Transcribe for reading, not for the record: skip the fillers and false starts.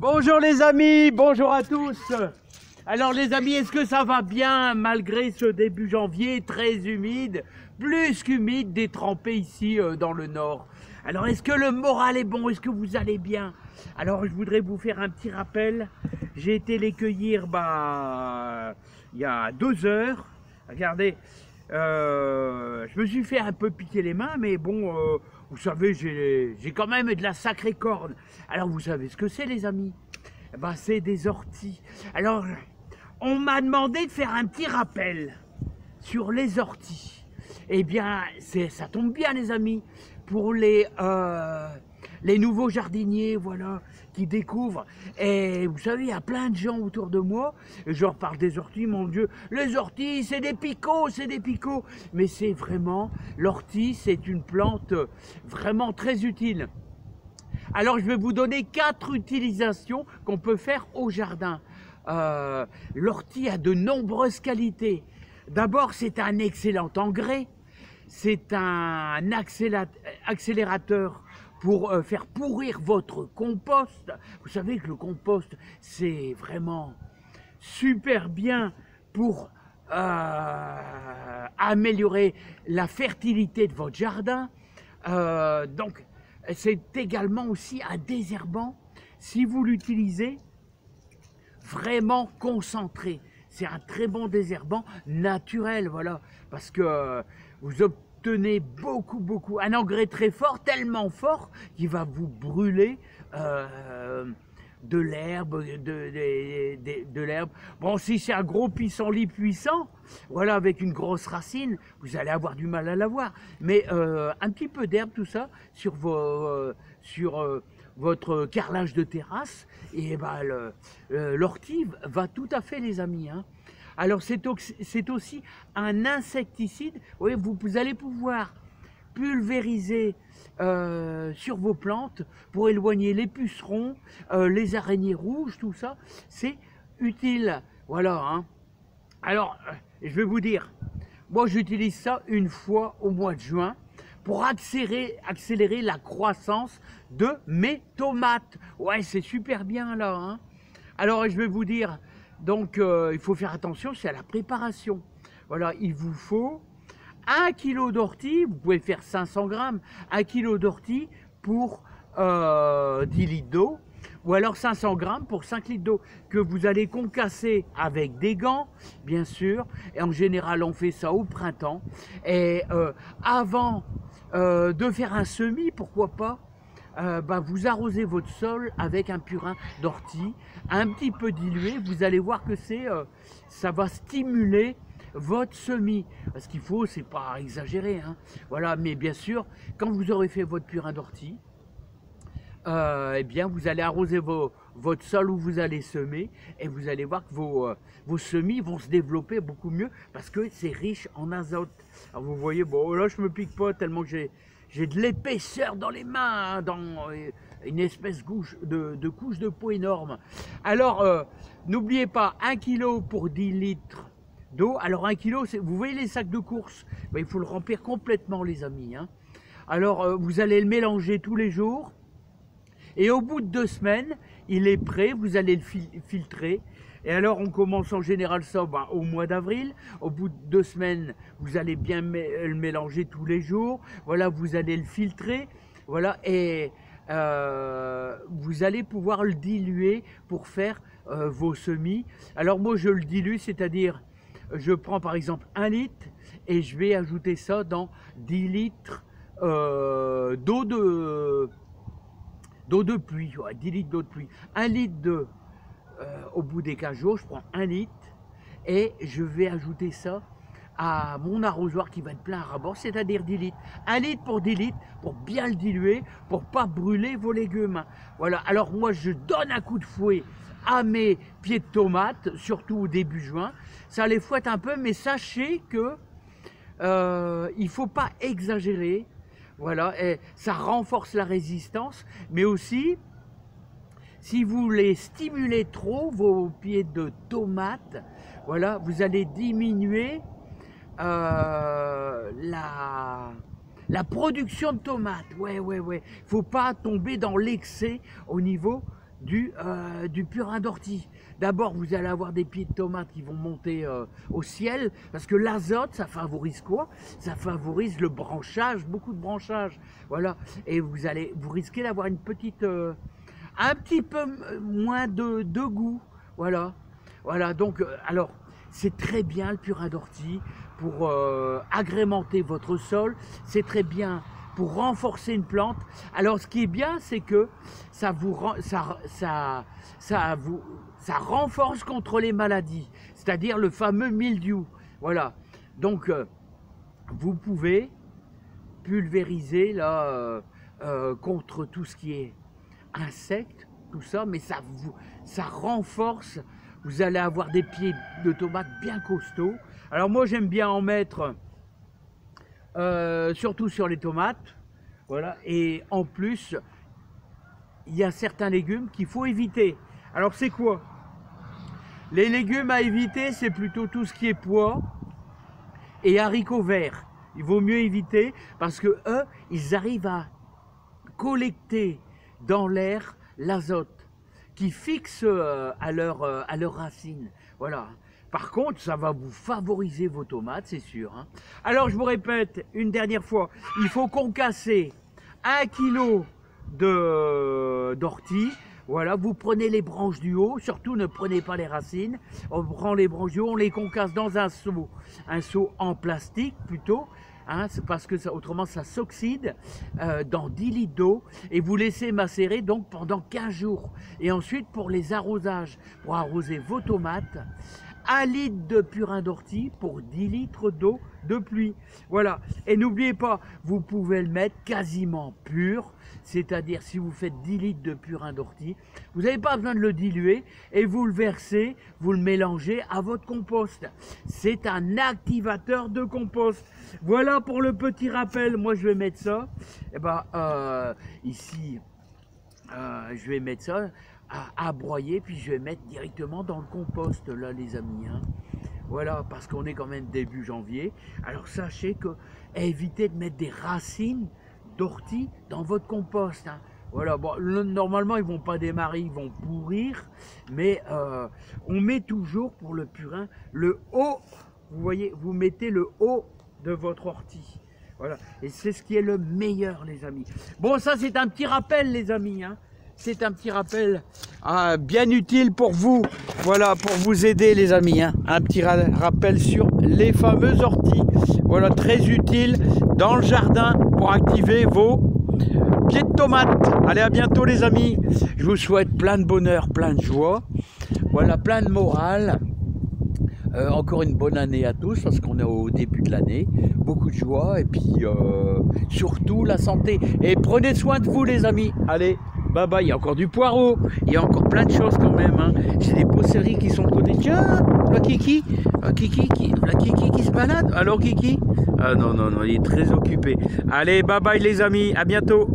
Bonjour les amis, bonjour à tous. Alors les amis, est-ce que ça va bien malgré ce début janvier très humide, plus qu'humide, détrempé ici dans le nord? Alors est-ce que le moral est bon? Est-ce que vous allez bien? Alors je voudrais vous faire un petit rappel. J'ai été les cueillir il y a 2 heures. Regardez, je me suis fait un peu piquer les mains, mais bon, vous savez, j'ai quand même de la sacrée corne. Alors vous savez ce que c'est les amis? Eh ben, c'est des orties. Alors, on m'a demandé de faire un petit rappel sur les orties. Eh bien, ça tombe bien les amis, pour les nouveaux jardiniers, voilà, qui découvrent. Et vous savez, il y a plein de gens autour de moi, et je leur parle des orties, mon Dieu, les orties, c'est des picots, c'est des picots. Mais c'est vraiment, l'ortie, c'est une plante vraiment très utile. Alors, je vais vous donner 4 utilisations qu'on peut faire au jardin. L'ortie a de nombreuses qualités. D'abord, c'est un excellent engrais. C'est un accélérateur pour faire pourrir votre compost. Vous savez que le compost, c'est vraiment super bien pour améliorer la fertilité de votre jardin. Donc, c'est également aussi un désherbant si vous l'utilisez vraiment concentré. C'est un très bon désherbant naturel, voilà, parce que vous obtenez beaucoup, un engrais très fort, tellement fort, qu'il va vous brûler de l'herbe, de l'herbe. Bon, si c'est un gros pissenlit puissant, voilà, avec une grosse racine, vous allez avoir du mal à l'avoir. Mais un petit peu d'herbe, tout ça, sur votre carrelage de terrasse, et ben l'ortie va tout à fait les amis, hein. Alors c'est aussi un insecticide. Oui, vous allez pouvoir pulvériser sur vos plantes pour éloigner les pucerons, les araignées rouges, tout ça, c'est utile. Voilà, hein. Alors, je vais vous dire, moi j'utilise ça une fois au mois de juin pour accélérer la croissance de mes tomates. Ouais, c'est super bien là, hein. Alors, je vais vous dire, donc il faut faire attention, c'est à la préparation. Voilà, il vous faut 1 kg d'ortie, vous pouvez faire 500 grammes, 1 kg d'ortie pour 10 litres d'eau, ou alors 500 grammes pour 5 litres d'eau, que vous allez concasser avec des gants, bien sûr, et en général on fait ça au printemps, et avant de faire un semis, pourquoi pas, vous arrosez votre sol avec un purin d'ortie, un petit peu dilué, vous allez voir que ça va stimuler votre semis. Ce qu'il faut, c'est pas exagérer, hein. Voilà, mais bien sûr, quand vous aurez fait votre purin d'ortie, eh bien, vous allez arroser votre sol où vous allez semer, et vous allez voir que vos semis vont se développer beaucoup mieux parce que c'est riche en azote. Alors vous voyez, bon là je me pique pas tellement que j'ai de l'épaisseur dans les mains, hein, dans une espèce de couche de peau énorme. Alors n'oubliez pas, 1 kg pour 10 litres d'eau. Alors 1 kg, vous voyez les sacs de course, ben, il faut le remplir complètement les amis, hein. Alors vous allez le mélanger tous les jours. Et au bout de 2 semaines, il est prêt, vous allez le filtrer. Et alors, on commence en général ça au mois d'avril. Au bout de 2 semaines, vous allez bien le mélanger tous les jours. Voilà, vous allez le filtrer. Voilà, et vous allez pouvoir le diluer pour faire vos semis. Alors moi, je le dilue, c'est-à-dire, je prends par exemple 1 litre et je vais ajouter ça dans 10 litres d'eau de pluie, ouais, 10 litres d'eau de pluie. 1 litre au bout des 15 jours, je prends 1 litre et je vais ajouter ça à mon arrosoir qui va être plein à ras-bord, c'est-à-dire 10 litres. 1 litre pour 10 litres pour bien le diluer, pour pas brûler vos légumes. Voilà, alors moi je donne un coup de fouet à mes pieds de tomates, surtout au début juin. Ça les fouette un peu, mais sachez que il ne faut pas exagérer. Voilà, et ça renforce la résistance, mais aussi, si vous les stimulez trop, vos pieds de tomates, voilà, vous allez diminuer la production de tomates. Ouais. Faut pas tomber dans l'excès au niveau du purin d'ortie. D'abord, vous allez avoir des pieds de tomates qui vont monter au ciel, parce que l'azote, ça favorise quoi? Ça favorise le branchage, beaucoup de branchage. Voilà. Et vous risquez d'avoir une petite, un petit peu moins de goût. Voilà. Voilà. Donc, alors, c'est très bien le purin d'ortie pour agrémenter votre sol. C'est très bien pour renforcer une plante. Alors, ce qui est bien, c'est que ça renforce contre les maladies, c'est-à-dire le fameux mildiou. Voilà. Donc, vous pouvez pulvériser là contre tout ce qui est insectes, tout ça, mais ça renforce. Vous allez avoir des pieds de tomates bien costauds. Alors moi, j'aime bien en mettre surtout sur les tomates, voilà, et en plus, il y a certains légumes qu'il faut éviter. Alors c'est quoi? Les légumes à éviter, c'est plutôt tout ce qui est pois et haricots verts. Il vaut mieux éviter parce que eux, ils arrivent à collecter dans l'air l'azote qui fixe à leurs racines. Voilà. Par contre, ça va vous favoriser vos tomates, c'est sûr. Hein. Alors, je vous répète une dernière fois, il faut concasser 1 kg d'ortie. Voilà, vous prenez les branches du haut, surtout ne prenez pas les racines. On prend les branches du haut, on les concasse dans un seau en plastique plutôt. Hein, c'est parce que ça, autrement ça s'oxyde dans 10 litres d'eau et vous laissez macérer donc pendant 15 jours. Et ensuite, pour les arrosages, pour arroser vos tomates, 1 litre de purin d'ortie pour 10 litres d'eau de pluie. Voilà. Et n'oubliez pas, vous pouvez le mettre quasiment pur, c'est-à-dire si vous faites 10 litres de purin d'ortie, vous n'avez pas besoin de le diluer et vous le versez, vous le mélangez à votre compost. C'est un activateur de compost. Voilà pour le petit rappel. Moi, je vais mettre ça. Et ben, ici, je vais mettre ça à broyer, puis je vais mettre directement dans le compost, là, les amis. Hein. Voilà, parce qu'on est quand même début janvier. Alors, sachez que évitez de mettre des racines d'ortie dans votre compost. Hein. Voilà, bon, normalement, ils vont pas démarrer, ils vont pourrir, mais on met toujours pour le purin le haut. Vous voyez, vous mettez le haut de votre ortie. Voilà, et c'est ce qui est le meilleur, les amis. Bon, ça, c'est un petit rappel, les amis. Hein. C'est un petit rappel bien utile pour vous, voilà, pour vous aider les amis. Hein. Un petit rappel sur les fameuses orties. Voilà, très utile dans le jardin pour activer vos pieds de tomates. Allez, à bientôt les amis. Je vous souhaite plein de bonheur, plein de joie. Voilà, plein de morale. Encore une bonne année à tous parce qu'on est au début de l'année. Beaucoup de joie et puis surtout la santé. Et prenez soin de vous les amis. Allez. Bye bye, il y a encore du poireau, il y a encore plein de choses quand même. Hein. J'ai des pousseries qui sont codées. Tiens, la Kiki qui se balade. Alors Kiki? Ah non, non, non, il est très occupé. Allez, bye bye les amis, à bientôt.